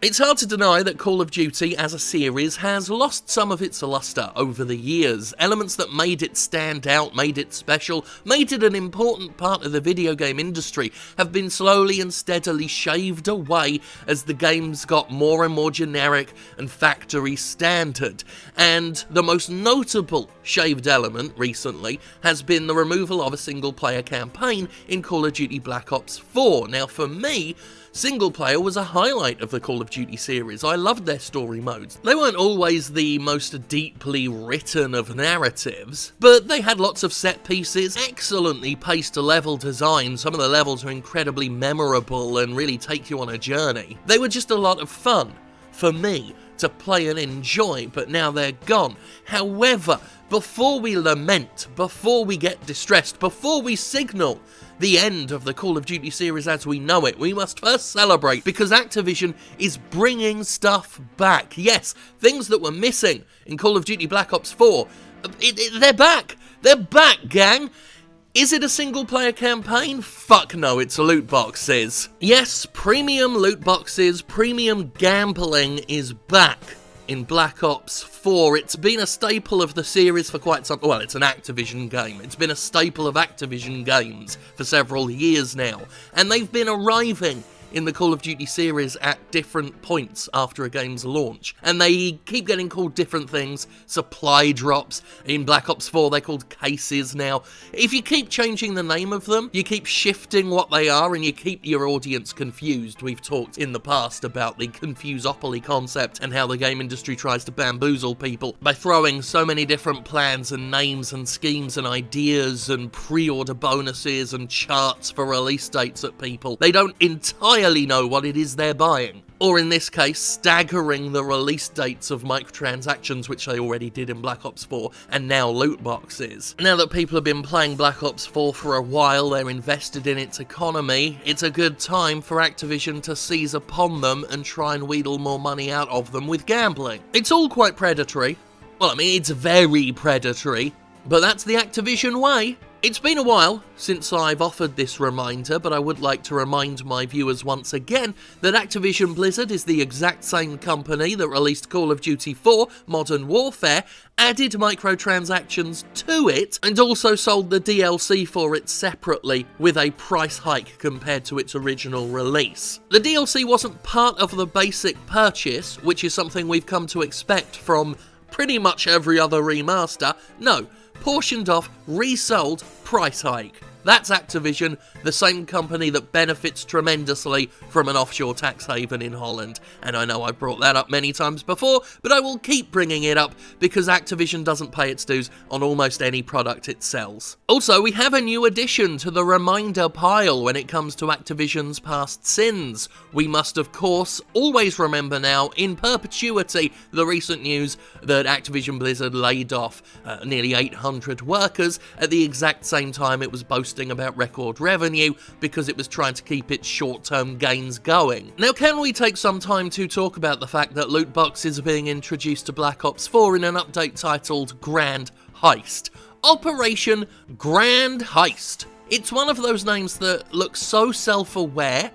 It's hard to deny that Call of Duty as a series has lost some of its luster over the years. Elements that made it stand out, made it special, made it an important part of the video game industry have been slowly and steadily shaved away as the games got more and more generic and factory standard. And the most notable shaved element recently has been the removal of a single-player campaign in Call of Duty Black Ops 4. Now for me, single player was a highlight of the Call of Duty series. I loved their story modes. They weren't always the most deeply written of narratives, but they had lots of set pieces, excellently paced level design. Some of the levels are incredibly memorable and really take you on a journey. They were just a lot of fun for me to play and enjoy, but now they're gone. However, before we lament, before we get distressed, before we signal the end of the Call of Duty series as we know it, we must first celebrate, because Activision is bringing stuff back. Yes, things that were missing in Call of Duty Black Ops 4, they're back. They're back, gang. Is it a single-player campaign? Fuck no, it's loot boxes. Yes, premium loot boxes, premium gambling is back in Black Ops 4. It's been a staple of the series for quite some... Well, it's an Activision game. It's been a staple of Activision games for several years now. And they've been arriving in the Call of Duty series at different points after a game's launch. And they keep getting called different things. Supply drops. In Black Ops 4, they're called cases now. If you keep changing the name of them, you keep shifting what they are, and you keep your audience confused. We've talked in the past about the Confusopoly concept and how the game industry tries to bamboozle people by throwing so many different plans and names and schemes and ideas and pre-order bonuses and charts for release dates at people. They don't entirely know what it is they're buying. Or in this case, staggering the release dates of microtransactions, which they already did in Black Ops 4, and now loot boxes. Now that people have been playing Black Ops 4 for a while, they're invested in its economy, it's a good time for Activision to seize upon them and try and wheedle more money out of them with gambling. It's all quite predatory. Well, I mean, it's very predatory, but that's the Activision way. It's been a while since I've offered this reminder, but I would like to remind my viewers once again that Activision Blizzard is the exact same company that released Call of Duty 4 Modern Warfare, added microtransactions to it, and also sold the DLC for it separately with a price hike compared to its original release. The DLC wasn't part of the basic purchase, which is something we've come to expect from pretty much every other remaster. No. Portioned off, resold, price hike. That's Activision, the same company that benefits tremendously from an offshore tax haven in Holland. And I know I've brought that up many times before, but I will keep bringing it up because Activision doesn't pay its dues on almost any product it sells. Also, we have a new addition to the reminder pile when it comes to Activision's past sins. We must, of course, always remember now, in perpetuity, the recent news that Activision Blizzard laid off nearly 800 workers at the exact same time it was boasting about record revenue because it was trying to keep its short-term gains going. Now, can we take some time to talk about the fact that loot boxes are being introduced to Black Ops 4 in an update titled Grand Heist? Operation Grand Heist. It's one of those names that looks so self-aware,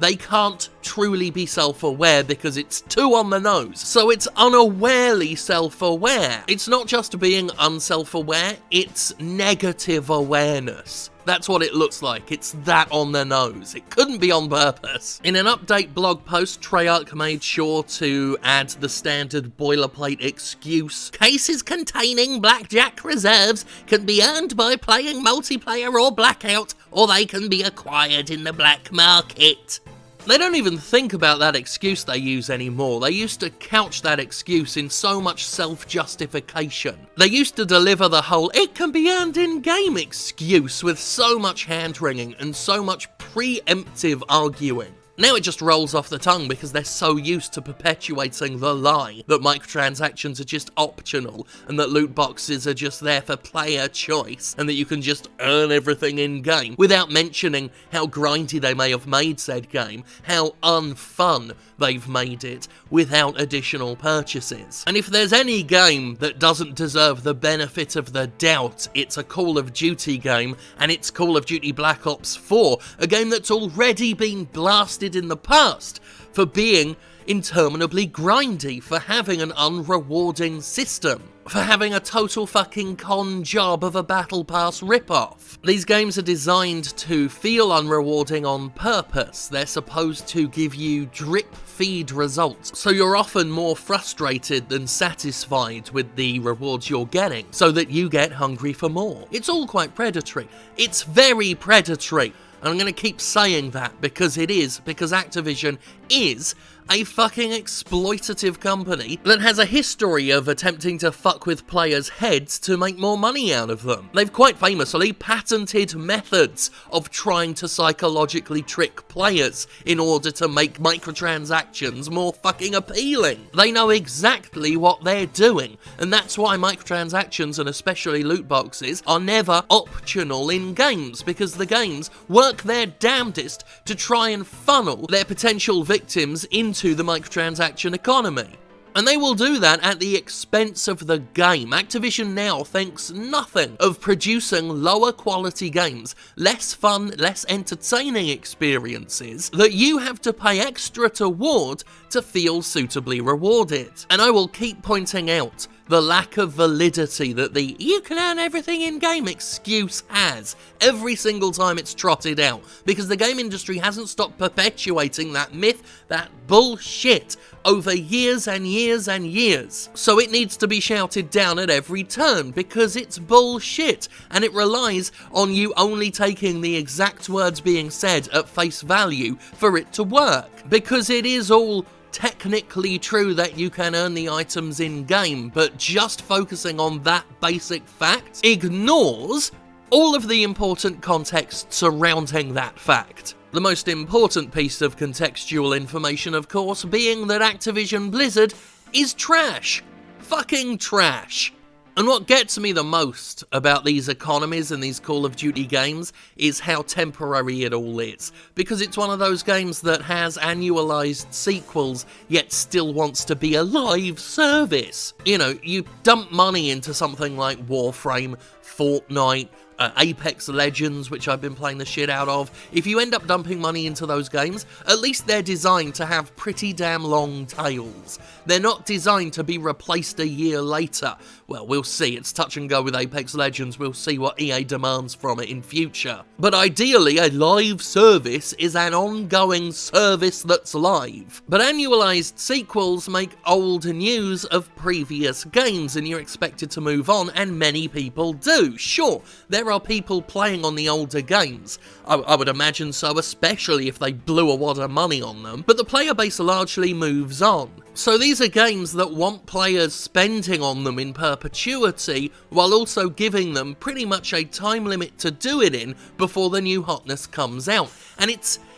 they can't truly be self-aware because it's too on the nose. So it's unawarely self-aware. It's not just being unself-aware, it's negative awareness. That's what it looks like. It's that on the nose. It couldn't be on purpose. In an update blog post, Treyarch made sure to add the standard boilerplate excuse. Cases containing blackjack reserves can be earned by playing multiplayer or blackout, or they can be acquired in the black market. They don't even think about that excuse they use anymore. They used to couch that excuse in so much self-justification. They used to deliver the whole "it can be earned in-game" excuse with so much hand-wringing and so much preemptive arguing. Now it just rolls off the tongue because they're so used to perpetuating the lie that microtransactions are just optional and that loot boxes are just there for player choice and that you can just earn everything in-game without mentioning how grindy they may have made said game, how unfun they've made it without additional purchases. And if there's any game that doesn't deserve the benefit of the doubt, it's a Call of Duty game, and it's Call of Duty Black Ops 4, a game that's already been blasted in the past for being interminably grindy, for having an unrewarding system, for having a total fucking con job of a Battle Pass ripoff. These games are designed to feel unrewarding on purpose. They're supposed to give you drip feed results, so you're often more frustrated than satisfied with the rewards you're getting, so that you get hungry for more. It's all quite predatory. It's very predatory. And I'm going to keep saying that because Activision is a fucking exploitative company that has a history of attempting to fuck with players' heads to make more money out of them. They've quite famously patented methods of trying to psychologically trick players in order to make microtransactions more fucking appealing. They know exactly what they're doing, and that's why microtransactions, and especially loot boxes, are never optional in games, because the games work their damnedest to try and funnel their potential victims into the microtransaction economy. And they will do that at the expense of the game. Activision now thinks nothing of producing lower quality games, less fun, less entertaining experiences that you have to pay extra toward to feel suitably rewarded. And I will keep pointing out the lack of validity that the "you can earn everything in-game" excuse has every single time it's trotted out, because the game industry hasn't stopped perpetuating that myth, that bullshit, over years and years and years. So it needs to be shouted down at every turn, because it's bullshit, and it relies on you only taking the exact words being said at face value for it to work. Because it is all technically true that you can earn the items in-game, but just focusing on that basic fact ignores all of the important context surrounding that fact. The most important piece of contextual information, of course, being that Activision Blizzard is trash. Fucking trash. And what gets me the most about these economies and these Call of Duty games is how temporary it all is. Because it's one of those games that has annualized sequels, yet still wants to be a live service. You know, you dump money into something like Warframe, Fortnite, Apex Legends, which I've been playing the shit out of. If you end up dumping money into those games, at least they're designed to have pretty damn long tails. They're not designed to be replaced a year later. Well, we'll see. It's touch and go with Apex Legends. We'll see what EA demands from it in future. But ideally, a live service is an ongoing service that's live. But annualized sequels make old news of previous games, and you're expected to move on, and many people do. Sure, there are people playing on the older games. I would imagine so, especially if they blew a wad of money on them. But the player base largely moves on. So these are games that want players spending on them in perpetuity, while also giving them pretty much a time limit to do it in before the new hotness comes out. And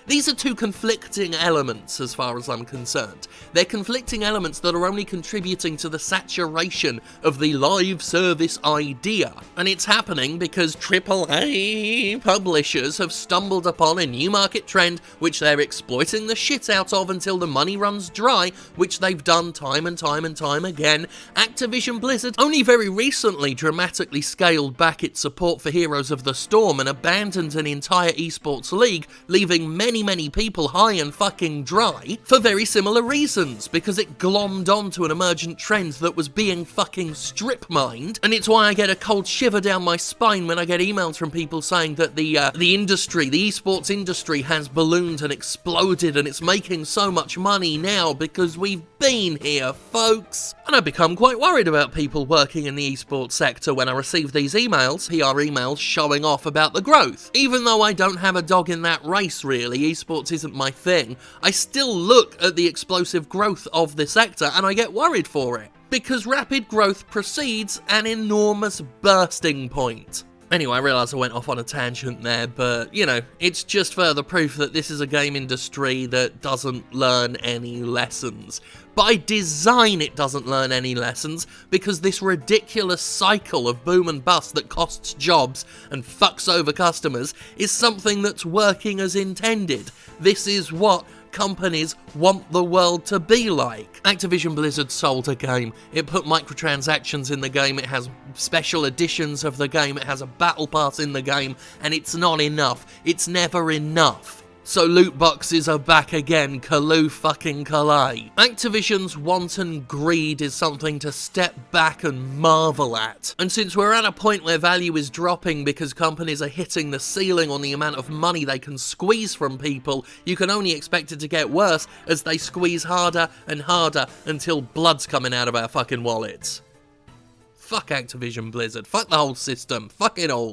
these are two conflicting elements as far as I'm concerned. They're conflicting elements that are only contributing to the saturation of the live service idea. And it's happening because AAA publishers have stumbled upon a new market trend which they're exploiting the shit out of until the money runs dry, which they've done time and time and time again. Activision Blizzard only very recently dramatically scaled back its support for Heroes of the Storm and abandoned an entire esports league, leaving many people high and fucking dry for very similar reasons, because it glommed onto an emergent trend that was being fucking strip-mined. And it's why I get a cold shiver down my spine when I get emails from people saying that the industry, the esports industry, has ballooned and exploded and it's making so much money now because we've been here, folks. And I become quite worried about people working in the esports sector when I receive these emails, PR emails, showing off about the growth. Even though I don't have a dog in that race, really, esports isn't my thing, I still look at the explosive growth of the sector and I get worried for it. Because rapid growth precedes an enormous bursting point. Anyway, I realise I went off on a tangent there, but, you know, it's just further proof that this is a game industry that doesn't learn any lessons. By design, it doesn't learn any lessons, because this ridiculous cycle of boom and bust that costs jobs and fucks over customers is something that's working as intended. This is what companies want the world to be like. Activision Blizzard sold a game. It put microtransactions in the game, it has special editions of the game, it has a battle pass in the game, and it's not enough. It's never enough. So loot boxes are back again, Kaloo fucking Kalay. Activision's wanton greed is something to step back and marvel at. And since we're at a point where value is dropping because companies are hitting the ceiling on the amount of money they can squeeze from people, you can only expect it to get worse as they squeeze harder and harder until blood's coming out of our fucking wallets. Fuck Activision Blizzard, fuck the whole system, fuck it all.